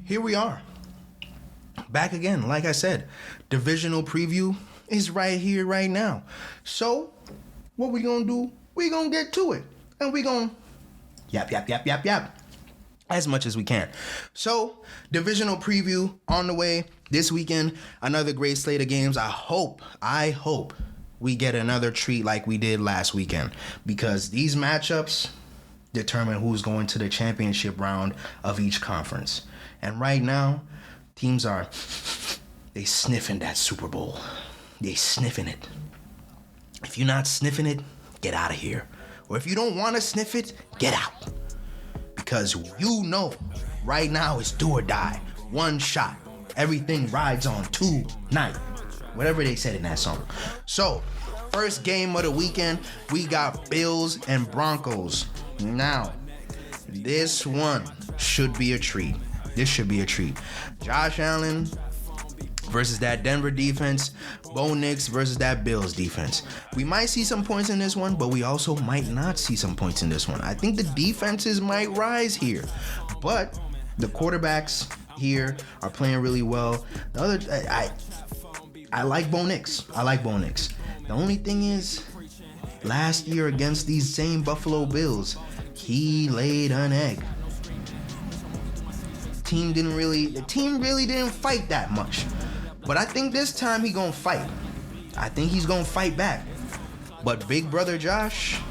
here we are. Back again, like I said, divisional preview is right here, right now. So, what we gonna do? We gonna get to it. And we gonna yap, as much as we can. So, divisional preview on the way this weekend. Another great slate of games. I hope we get another treat like we did last weekend. Because these matchups determine who's going to the championship round of each conference. And right now, teams they sniffing that Super Bowl. They sniffing it. If you're not sniffing it, get out of here. Or if you don't want to sniff it, get out. Because you know, right now it's do or die. One shot. Everything rides on tonight. Whatever they said in that song. So, first game of the weekend, we got Bills and Broncos. Now, this one should be a treat. This should be a treat. Josh Allen versus that Denver defense. Bo Nix versus that Bills defense. We might see some points in this one, but we also might not see some points in this one. I think the defenses might rise here, but the quarterbacks here are playing really well. The other, I like Bo Nix. I like Bo Nix. The only thing is, last year against these same Buffalo Bills, he laid an egg. The team really didn't fight that much. But I think this time he gonna fight. I think he's gonna fight back. But big brother Josh,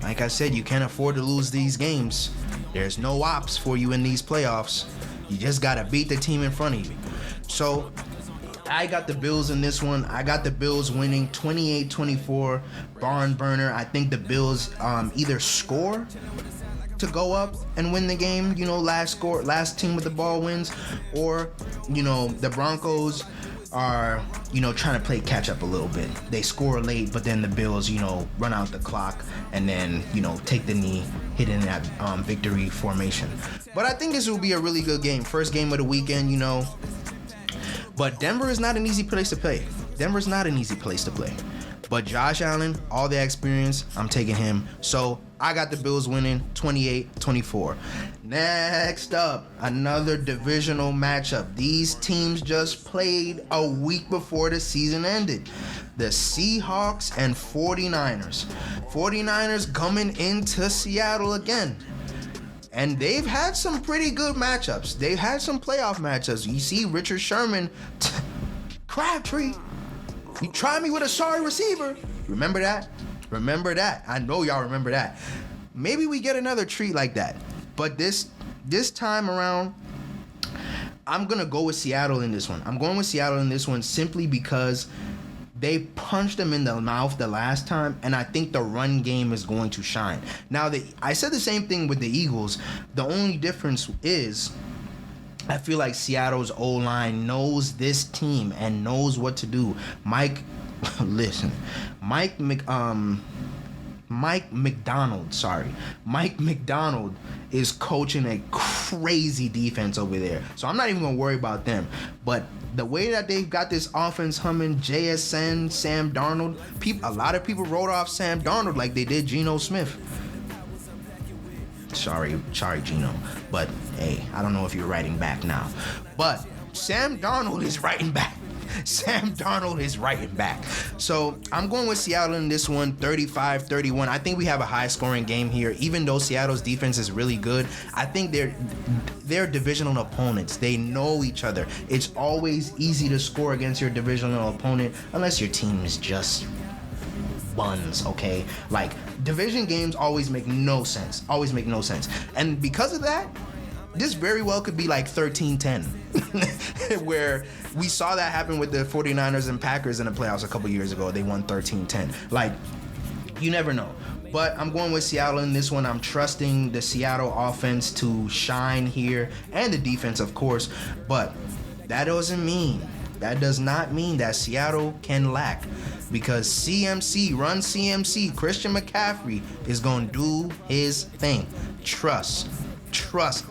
like I said, you can't afford to lose these games. There's no ops for you in these playoffs. You just gotta beat the team in front of you. So I got the Bills in this one. I got the Bills winning 28-24, barn burner. I think the Bills either score to go up and win the game, last team with the ball wins, or the Broncos are trying to play catch up a little bit. They score late, but then the Bills run out the clock and then take the knee, hit in that victory formation. But I think this will be a really good game. First game of the weekend, but Denver is not an easy place to play. But Josh Allen, all the experience, I'm taking him. So I got the Bills winning 28-24. Next up, another divisional matchup. These teams just played a week before the season ended. The Seahawks and 49ers. 49ers coming into Seattle again. And they've had some pretty good matchups. They've had some playoff matchups. You see Richard Sherman, Crabtree, you try me with a sorry receiver. Remember that? I know y'all remember that. Maybe we get another treat like that. But this time around, I'm going to go with Seattle in this one. I'm going with Seattle in this one simply because they punched them in the mouth the last time, and I think the run game is going to shine. Now, I said the same thing with the Eagles. The only difference is I feel like Seattle's O-line knows this team and knows what to do. Mike McDonald is coaching a crazy defense over there. So I'm not even going to worry about them. But the way that they've got this offense humming, JSN, Sam Darnold, a lot of people wrote off Sam Darnold like they did Geno Smith. Sorry, Geno. But, hey, I don't know if you're writing back now. But Sam Darnold is writing back. So I'm going with Seattle in this one, 35-31. I think we have a high-scoring game here. Even though Seattle's defense is really good, I think they're divisional opponents. They know each other. It's always easy to score against your divisional opponent unless your team is just buns, okay? Like, division games always make no sense. And because of that, this very well could be like 13-10, where we saw that happen with the 49ers and Packers in the playoffs a couple years ago. They won 13-10. Like, you never know. But I'm going with Seattle in this one. I'm trusting the Seattle offense to shine here, and the defense, of course. But that does not mean that Seattle can lack, because CMC, Christian McCaffrey is going to do his thing. Trust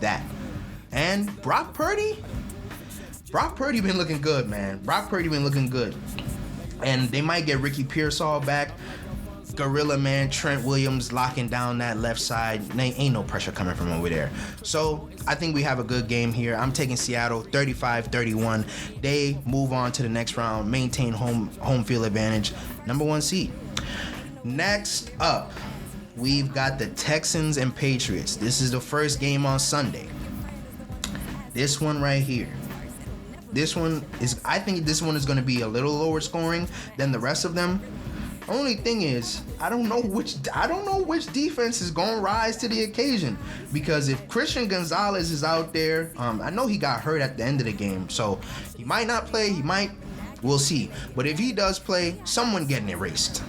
that. And Brock Purdy been looking good, man. And they might get Ricky Pearsall back. Gorilla Man, Trent Williams locking down that left side. Ain't no pressure coming from over there. So I think we have a good game here. I'm taking Seattle 35-31. They move on to the next round, maintain home field advantage, number 1 seed. Next up, we've got the Texans and Patriots. This is the first game on Sunday. This one right here. I think this one is going to be a little lower scoring than the rest of them. Only thing is, I don't know which defense is gonna rise to the occasion, because if Christian Gonzalez is out there, I know he got hurt at the end of the game, so he might not play. We'll see. But if he does play, someone getting erased.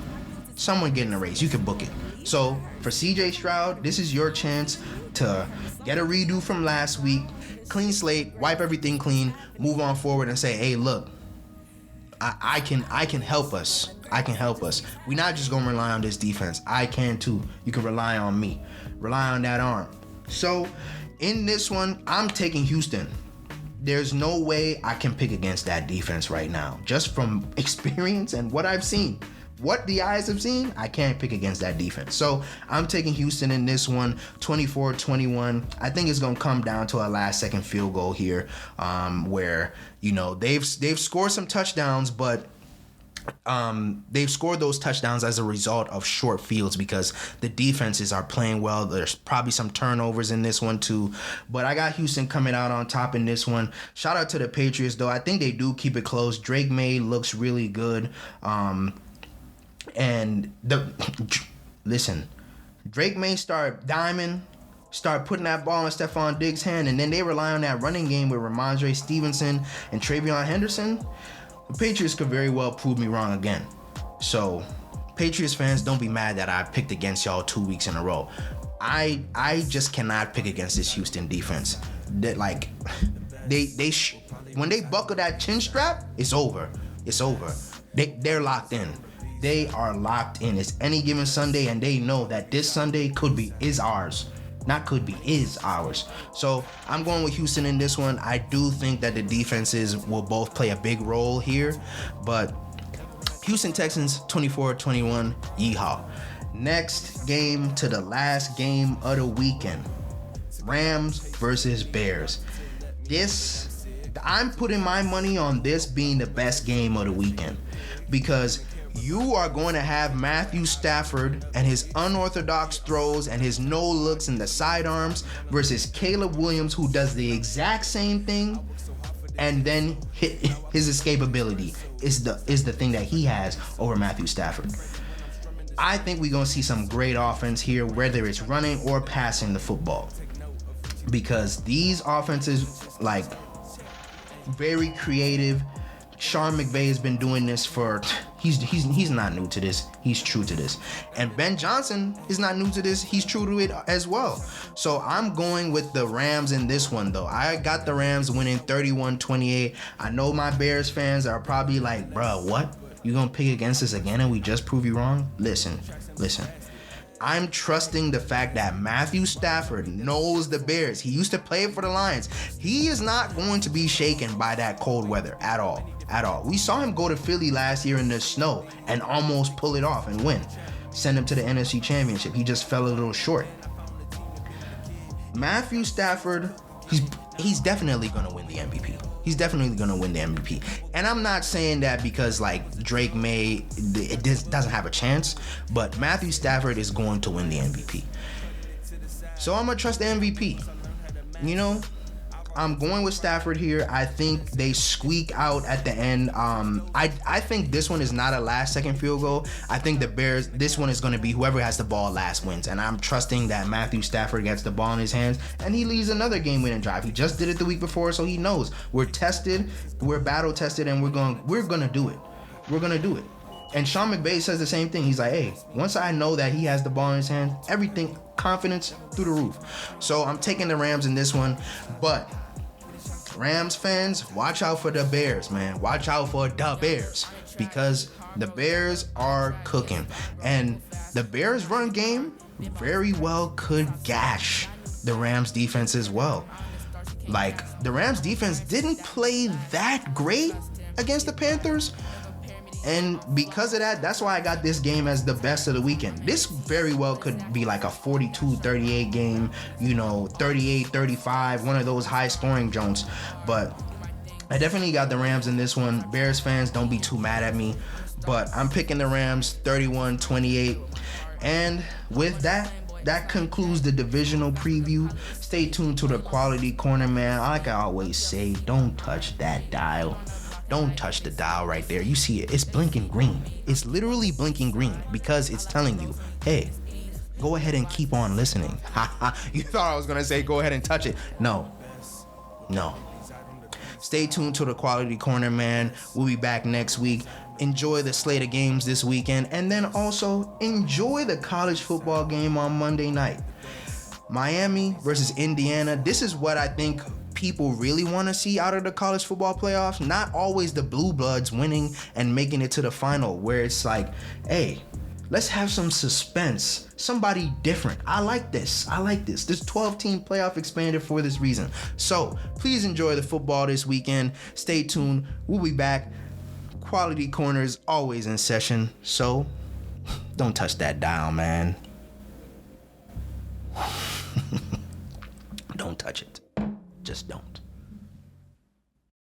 You can book it. So for CJ Stroud, this is your chance to get a redo from last week, clean slate, wipe everything clean, move on forward, and say, hey, look, I can help us. We're not just gonna rely on this defense. I can too. You can rely on me. Rely on that arm. So in this one, I'm taking Houston. There's no way I can pick against that defense right now. Just from experience and what I've seen. What the eyes have seen, I can't pick against that defense. So I'm taking Houston in this one, 24-21. I think it's gonna come down to a last-second field goal here, where they've scored some touchdowns, but they've scored those touchdowns as a result of short fields because the defenses are playing well. There's probably some turnovers in this one too, but I got Houston coming out on top in this one. Shout out to the Patriots though. I think they do keep it close. Drake May looks really good. Drake May start putting that ball in Stephon Diggs' hand, and then they rely on that running game with Ramondre Stevenson and Travion Henderson. The Patriots could very well prove me wrong again. So, Patriots fans, don't be mad that I picked against y'all 2 weeks in a row. I just cannot pick against this Houston defense. When they buckle that chin strap, it's over. They're locked in. They are locked in. It's any given Sunday, and they know that this Sunday is ours. Is ours. So I'm going with Houston in this one. I do think that the defenses will both play a big role here, but Houston Texans 24-21, yeehaw. Next game to the last game of the weekend. Rams versus Bears. I'm putting my money on this being the best game of the weekend, because you are going to have Matthew Stafford and his unorthodox throws and his no looks and the sidearms versus Caleb Williams, who does the exact same thing, and then his escapability is the thing that he has over Matthew Stafford. I think we're going to see some great offense here, whether it's running or passing the football, because these offenses, very creative. Sean McVay has been doing this for, he's not new to this. He's true to this. And Ben Johnson is not new to this. He's true to it as well. So I'm going with the Rams in this one though. I got the Rams winning 31-28. I know my Bears fans are probably like, bro, what? You gonna pick against us again and we just prove you wrong? Listen. I'm trusting the fact that Matthew Stafford knows the Bears. He used to play for the Lions. He is not going to be shaken by that cold weather at all. We saw him go to Philly last year in the snow and almost pull it off and win. Send him to the NFC Championship. He just fell a little short. Matthew Stafford, he's definitely going to win the MVP. And I'm not saying that because Drake May doesn't have a chance, but Matthew Stafford is going to win the MVP. So I'm going to trust the MVP. I'm going with Stafford here. I think they squeak out at the end. I think this one is not a last-second field goal. I think the Bears, this one is going to be whoever has the ball last wins. And I'm trusting that Matthew Stafford gets the ball in his hands and he leads another game-winning drive. He just did it the week before, so he knows. We're tested, we're battle-tested, and we're going to do it. We're going to do it. And Sean McVay says the same thing. He's like, hey, once I know that he has the ball in his hand, everything, confidence through the roof. So I'm taking the Rams in this one, but Rams fans, watch out for the Bears, man. Watch out for the Bears, because the Bears are cooking. And the Bears' run game very well could gash the Rams' defense as well. The Rams' defense didn't play that great against the Panthers, And because of that, that's why I got this game as the best of the weekend. This very well could be like a 42-38 game, 38-35, one of those high scoring joints. But I definitely got the Rams in this one. Bears fans, don't be too mad at me. But I'm picking the Rams 31-28. And with that, that concludes the divisional preview. Stay tuned to the Quality Corner, man. Like I always say, don't touch that dial. Don't touch the dial right there. You see it. It's blinking green. It's literally blinking green because it's telling you, hey, go ahead and keep on listening. You thought I was going to say go ahead and touch it. No. Stay tuned to the Quality Corner, man. We'll be back next week. Enjoy the slate of games this weekend, and then also enjoy the college football game on Monday night. Miami versus Indiana. This is what I think people really want to see out of the college football playoffs. Not always the Blue Bloods winning and making it to the final, where it's like, hey, let's have some suspense. Somebody different. I like this. This 12-team playoff expanded for this reason. So please enjoy the football this weekend. Stay tuned. We'll be back. Quality Corners always in session. So don't touch that dial, man. Don't touch it. Just don't.